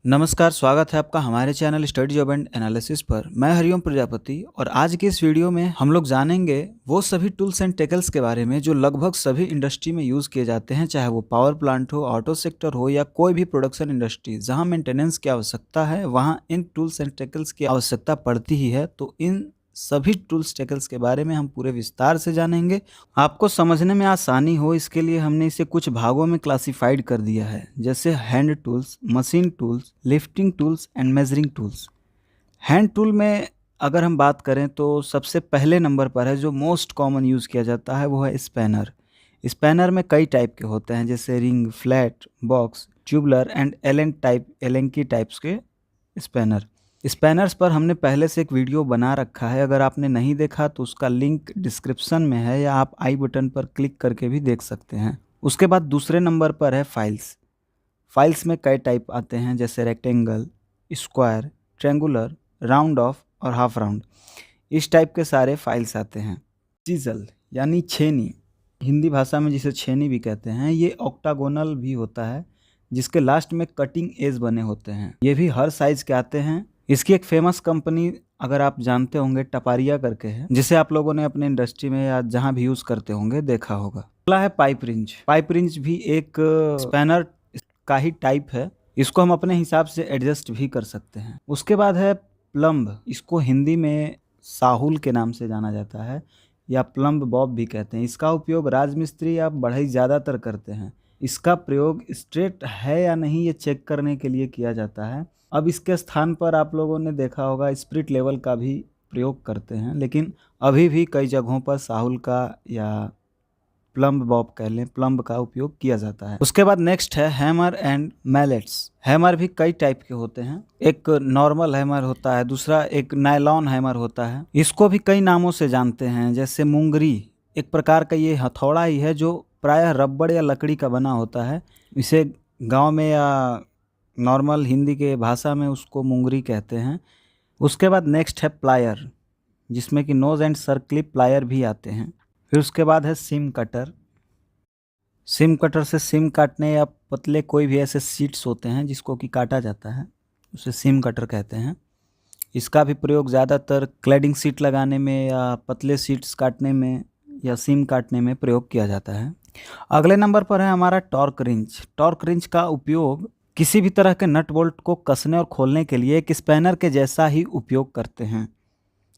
नमस्कार, स्वागत है आपका हमारे channel study job and analysis पर। मैं हरिओम प्रजापति और आज की इस वीडियो में हम लोग जानेंगे वो सभी टूल्स एंड टेकल्स के बारे में जो लगभग सभी इंडस्ट्री में यूज़ किए जाते हैं, चाहे वो पावर प्लांट हो, ऑटो सेक्टर हो या कोई भी प्रोडक्शन इंडस्ट्री। जहां मेंटेनेंस की आवश्यकता है वहां इन टूल्स एंड टेकल्स की आवश्यकता पड़ती ही है। तो इन सभी टूल्स टेकल्स के बारे में हम पूरे विस्तार से जानेंगे। आपको समझने में आसानी हो इसके लिए हमने इसे कुछ भागों में क्लासिफाइड कर दिया है, जैसे hand tools, machine tools, lifting tools and measuring tools. Hand tool में अगर हम बात करें तो सबसे पहले नंबर पर है, जो मोस्ट कॉमन यूज़ किया जाता है वो है स्पैनर। स्पैनर में कई टाइप के होते हैं, जैसे ring, flat, box, tubular and Allen key types के स्पैनर। स्पैनर्स पर हमने पहले से एक वीडियो बना रखा है, अगर आपने नहीं देखा तो उसका लिंक डिस्क्रिप्शन में है या आप आई बटन पर क्लिक करके भी देख सकते हैं। उसके बाद दूसरे नंबर पर है फाइल्स। फाइल्स में कई टाइप आते हैं, जैसे rectangle, square, triangular, round of और हाफ राउंड। इस टाइप के सारे फाइल्स आते हैं। चीजल यानी छेनी, हिंदी भाषा में जिसे छेनी भी कहते हैं, ये ऑक्टागोनल भी होता है जिसके लास्ट में कटिंग एज बने होते हैं। ये भी हर साइज के आते हैं। इसकी एक फेमस कंपनी अगर आप जानते होंगे टपारिया करके है, जिसे आप लोगों ने अपने इंडस्ट्री में या जहां भी यूज करते होंगे देखा होगा। अगला है पाइप रिंच। पाइप रिंच भी एक स्पैनर का ही टाइप है। इसको हम अपने हिसाब से एडजस्ट भी कर सकते हैं। उसके बाद है प्लम्ब। इसको हिंदी में साहुल के नाम से जाना जाता है या प्लम्ब बॉब भी कहते हैं। इसका उपयोग राजमिस्त्री या बढ़ई ज़्यादातर करते हैं। इसका प्रयोग स्ट्रेट है या नहीं ये चेक करने के लिए किया जाता है। अब इसके स्थान पर आप लोगों ने देखा होगा स्पिरिट लेवल का भी प्रयोग करते हैं, लेकिन अभी भी कई जगहों पर साहुल का या प्लम्ब बॉब कह लें, प्लम्ब का उपयोग किया जाता है। उसके बाद नेक्स्ट है हैमर एंड मैलेट्स। हैमर भी कई टाइप के होते हैं। एक नॉर्मल हैमर होता है, दूसरा एक नायलॉन हैमर होता है। इसको भी कई नामों से जानते हैं, जैसे मुंगरी एक प्रकार का ये हथौड़ा ही है जो प्रायः रबड़ या लकड़ी का बना होता है। इसे गांव में या नॉर्मल हिंदी के भाषा में उसको मुंगरी कहते हैं। उसके बाद नेक्स्ट है प्लायर, जिसमें कि नोज एंड सर्कल प्लायर भी आते हैं। फिर उसके बाद है सिम कटर। सिम कटर से सिम काटने या पतले कोई भी ऐसे शीट्स होते हैं जिसको कि काटा जाता है, उसे सिम कटर कहते हैं। इसका भी प्रयोग ज़्यादातर क्लैडिंग शीट लगाने में या पतले शीट्स काटने में या सिम काटने में प्रयोग किया जाता है। अगले नंबर पर है हमारा टॉर्क रिंच। टॉर्क रिंच का उपयोग किसी भी तरह के नट बोल्ट को कसने और खोलने के लिए एक स्पैनर के जैसा ही उपयोग करते हैं।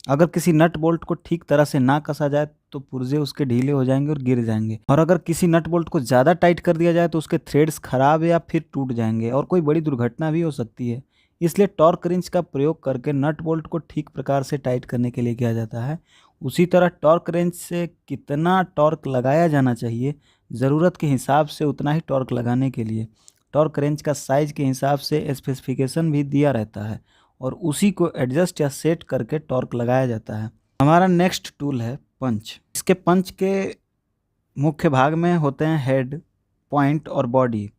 अगर किसी नट बोल्ट को ठीक तरह से ना कसा जाए तो पुर्जे उसके ढीले हो जाएंगे और गिर जाएंगे, और अगर किसी नट बोल्ट को ज़्यादा टाइट कर दिया जाए तो उसके थ्रेड्स खराब या फिर टूट जाएंगे और कोई बड़ी दुर्घटना भी हो सकती है। इसलिए टॉर्क रिंच का प्रयोग करके नट बोल्ट को ठीक प्रकार से टाइट करने के लिए किया जाता है। उसी तरह टॉर्क रेंच से कितना टॉर्क लगाया जाना चाहिए, ज़रूरत के हिसाब से उतना ही टॉर्क लगाने के लिए टॉर्क रेंच का साइज के हिसाब से स्पेसिफिकेशन भी दिया रहता है और उसी को एडजस्ट या सेट करके टॉर्क लगाया जाता है। हमारा नेक्स्ट टूल है पंच। इसके पंच के मुख्य भाग में होते हैं हेड, पॉइंट और बॉडी।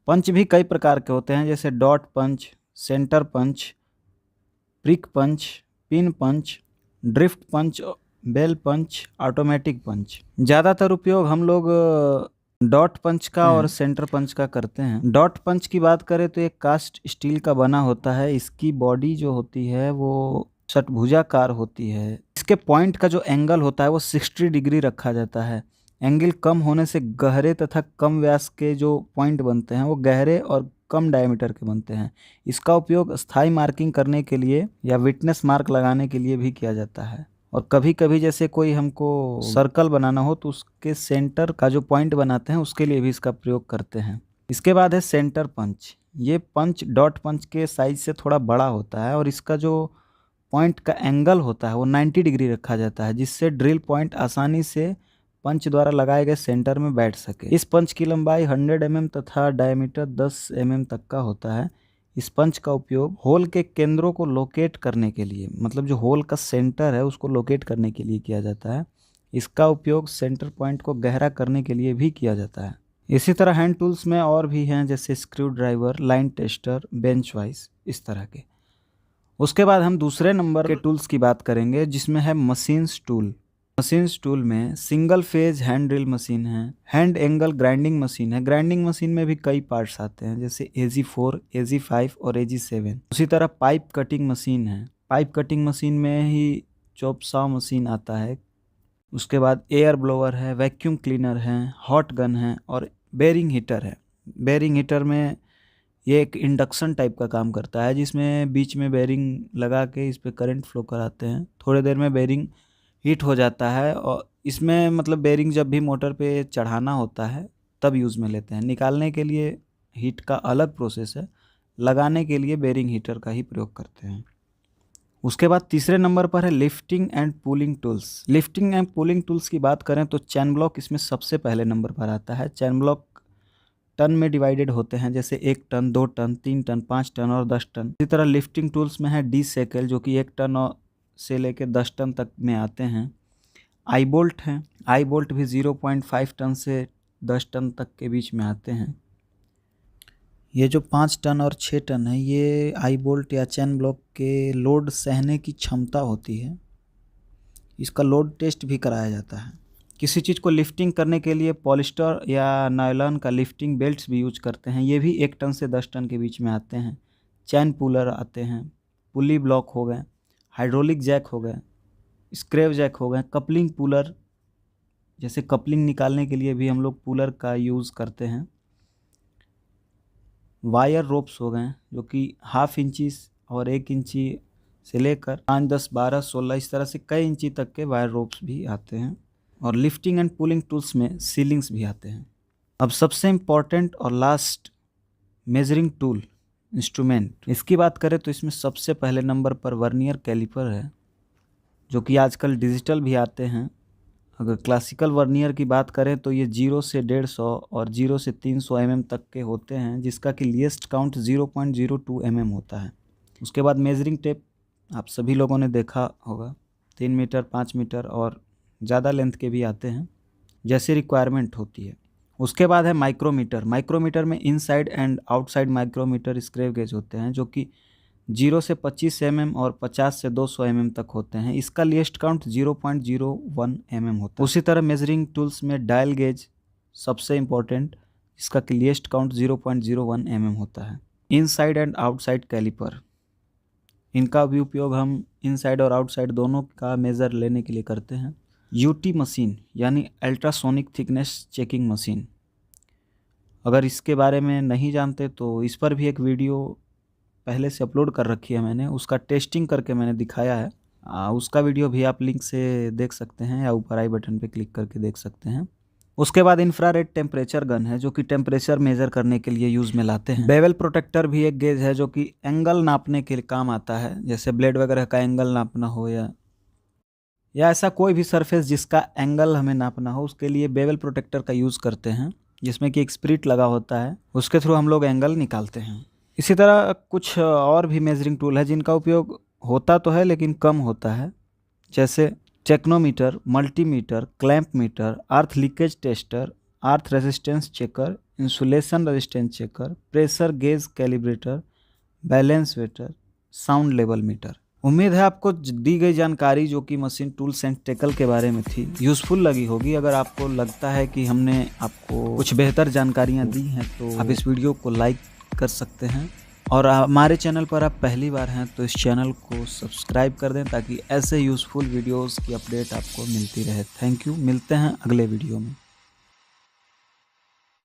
पंच भी कई प्रकार के होते हैं, जैसे डॉट पंच, सेंटर पंच, प्रिक पंच, पिन पंच, ड्रिफ्ट पंच, बेल पंच, ऑटोमेटिक पंच। ज़्यादातर उपयोग हम लोग डॉट पंच का और सेंटर पंच का करते हैं। डॉट पंच की बात करें तो एक कास्ट स्टील का बना होता है। इसकी बॉडी जो होती है वो षटभुजाकार होती है। इसके पॉइंट का जो एंगल होता है वो 60 डिग्री रखा जाता है। एंगल कम होने से गहरे तथा कम व्यास के जो पॉइंट बनते हैं वो गहरे और कम डायमीटर के बनते हैं। इसका उपयोग स्थायी मार्किंग करने के लिए या विटनेस मार्क लगाने के लिए भी किया जाता है। और कभी कभी जैसे कोई हमको सर्कल बनाना हो तो उसके सेंटर का जो पॉइंट बनाते हैं उसके लिए भी इसका प्रयोग करते हैं। इसके बाद है सेंटर पंच। ये पंच डॉट पंच के साइज से थोड़ा बड़ा होता है और इसका जो पॉइंट का एंगल होता है वो 90 डिग्री रखा जाता है, जिससे ड्रिल पॉइंट आसानी से पंच द्वारा लगाए गए सेंटर में बैठ सके। इस पंच की लंबाई 100 mm तथा डायमीटर 10 mm तक का होता है। इस पंच का उपयोग होल के केंद्रों को लोकेट करने के लिए, मतलब जो होल का सेंटर है उसको लोकेट करने के लिए किया जाता है। इसका उपयोग सेंटर पॉइंट को गहरा करने के लिए भी किया जाता है। इसी तरह हैंड टूल्स में और भी हैं, जैसे screw driver, line tester, bench wise, इस तरह के। उसके बाद हम दूसरे नंबर के टूल्स की बात करेंगे जिसमें है मशीन्स टूल। मशीन्स टूल में single phase hand drill machine है, हैंड एंगल ग्राइंडिंग मशीन है। ग्राइंडिंग मशीन में भी कई पार्ट्स आते हैं जैसे AG4, AG5 और AG7। उसी तरह पाइप कटिंग मशीन है। पाइप कटिंग मशीन में ही चॉप सॉ मशीन आता है। उसके बाद एयर ब्लोअर है, वैक्यूम क्लीनर है, हॉट गन है और बेरिंग हीटर है। बेरिंग हीटर में ये एक इंडक्शन टाइप का काम करता है जिसमें बीच में बेरिंग लगा के इस पर करंट फ्लो कराते हैं। थोड़ी देर में बेरिंग हीट हो जाता है और इसमें मतलब बेरिंग जब भी मोटर पे चढ़ाना होता है तब यूज़ में लेते हैं। निकालने के लिए हीट का अलग प्रोसेस है, लगाने के लिए बेरिंग हीटर का ही प्रयोग करते हैं। उसके बाद तीसरे नंबर पर है lifting and pulling tools. Lifting and pulling tools की बात करें तो चैन ब्लॉक इसमें सबसे पहले नंबर पर आता है। चैन ब्लॉक टन में डिवाइडेड होते हैं जैसे 1 टन, 2 टन, 3 टन, 5 टन और 10 टन। इसी तरह लिफ्टिंग टूल्स में है डी सेकल जो कि 1 टन से लेकर 10 टन तक में आते हैं। आई बोल्ट हैं। आई बोल्ट भी 0.5 टन से 10 टन तक के बीच में आते हैं। ये जो 5 टन और 6 टन है ये आई बोल्ट या चैन ब्लॉक के लोड सहने की क्षमता होती है। इसका लोड टेस्ट भी कराया जाता है। किसी चीज़ को लिफ्टिंग करने के लिए पॉलिस्टर या नायलॉन का लिफ्टिंग बेल्ट्स भी यूज करते हैं। ये भी 1 टन से 10 टन के बीच में आते हैं। चैन पुलर आते हैं, पुली ब्लॉक हो गए, हाइड्रोलिक जैक हो गए, स्क्रेव जैक हो गए, कपलिंग पुलर, जैसे कपलिंग निकालने के लिए भी हम लोग पुलर का यूज़ करते हैं। वायर रोप्स हो गए जो कि 1/2 इंची और 1 इंची से लेकर 5, 10, 12, 16 इस तरह से कई इंची तक के वायर रोप्स भी आते हैं। और लिफ्टिंग एंड पुलिंग टूल्स में सीलिंग्स भी आते हैं। अब सबसे इम्पॉर्टेंट और लास्ट मेजरिंग टूल इंस्ट्रूमेंट, इसकी बात करें तो इसमें सबसे पहले नंबर पर वर्नियर कैलिपर है जो कि आजकल डिजिटल भी आते हैं। अगर क्लासिकल वर्नियर की बात करें तो ये 0 से 150 और 0 से 300 mm तक के होते हैं जिसका कि लीस्ट काउंट 0.02 mm होता है। उसके बाद मेजरिंग टेप आप सभी लोगों ने देखा होगा, 3 मीटर, 5 मीटर और ज़्यादा लेंथ के भी आते हैं जैसे रिक्वायरमेंट होती है। उसके बाद है माइक्रोमीटर। माइक्रोमीटर में inside and outside micrometer screw gauge होते हैं जो कि 0 से 25 mm और 50 से 200 mm तक होते हैं। इसका लीस्ट काउंट 0.01 mm होता है। उसी तरह मेजरिंग टूल्स में डायल गेज सबसे इम्पोर्टेंट, इसका लीस्ट काउंट 0.01 mm होता है। इनसाइड एंड आउटसाइड कैलिपर, इनका भी उपयोग हम इनसाइड और आउटसाइड दोनों का मेज़र लेने के लिए करते हैं। यूटी मशीन यानी अल्ट्रासोनिक थिकनेस चेकिंग मशीन, अगर इसके बारे में नहीं जानते तो इस पर भी एक वीडियो पहले से अपलोड कर रखी है मैंने, उसका टेस्टिंग करके मैंने दिखाया है। उसका वीडियो भी आप लिंक से देख सकते हैं या ऊपर आई बटन पे क्लिक करके देख सकते हैं। उसके बाद इंफ्रारेड टेम्परेचर गन है जो कि टेम्परेचर मेज़र करने के लिए यूज़ में लाते हैं। बेवल प्रोटेक्टर भी एक गेज है जो कि एंगल नापने के लिए काम आता है, जैसे ब्लेड वगैरह का एंगल नापना हो या ऐसा कोई भी सरफेस जिसका एंगल हमें नापना हो उसके लिए बेवल प्रोटेक्टर का यूज़ करते हैं जिसमें कि एक स्प्रिट लगा होता है, उसके थ्रू हम लोग एंगल निकालते हैं। इसी तरह कुछ और भी मेजरिंग टूल है जिनका उपयोग होता तो है लेकिन कम होता है, जैसे tachometer, multimeter, clamp meter, earth leakage tester, earth resistance checker, insulation resistance checker, pressure gauge calibrator, balance weighter, sound level meter. उम्मीद है आपको दी गई जानकारी जो कि मशीन टूल्स एंड टेकल के बारे में थी यूज़फुल लगी होगी। अगर आपको लगता है कि हमने आपको कुछ बेहतर जानकारियाँ दी हैं तो आप इस वीडियो को लाइक कर सकते हैं और हमारे चैनल पर आप पहली बार हैं तो इस चैनल को सब्सक्राइब कर दें ताकि ऐसे यूज़फुल वीडियोस की अपडेट आपको मिलती रहे। थैंक यू, मिलते हैं अगले वीडियो में।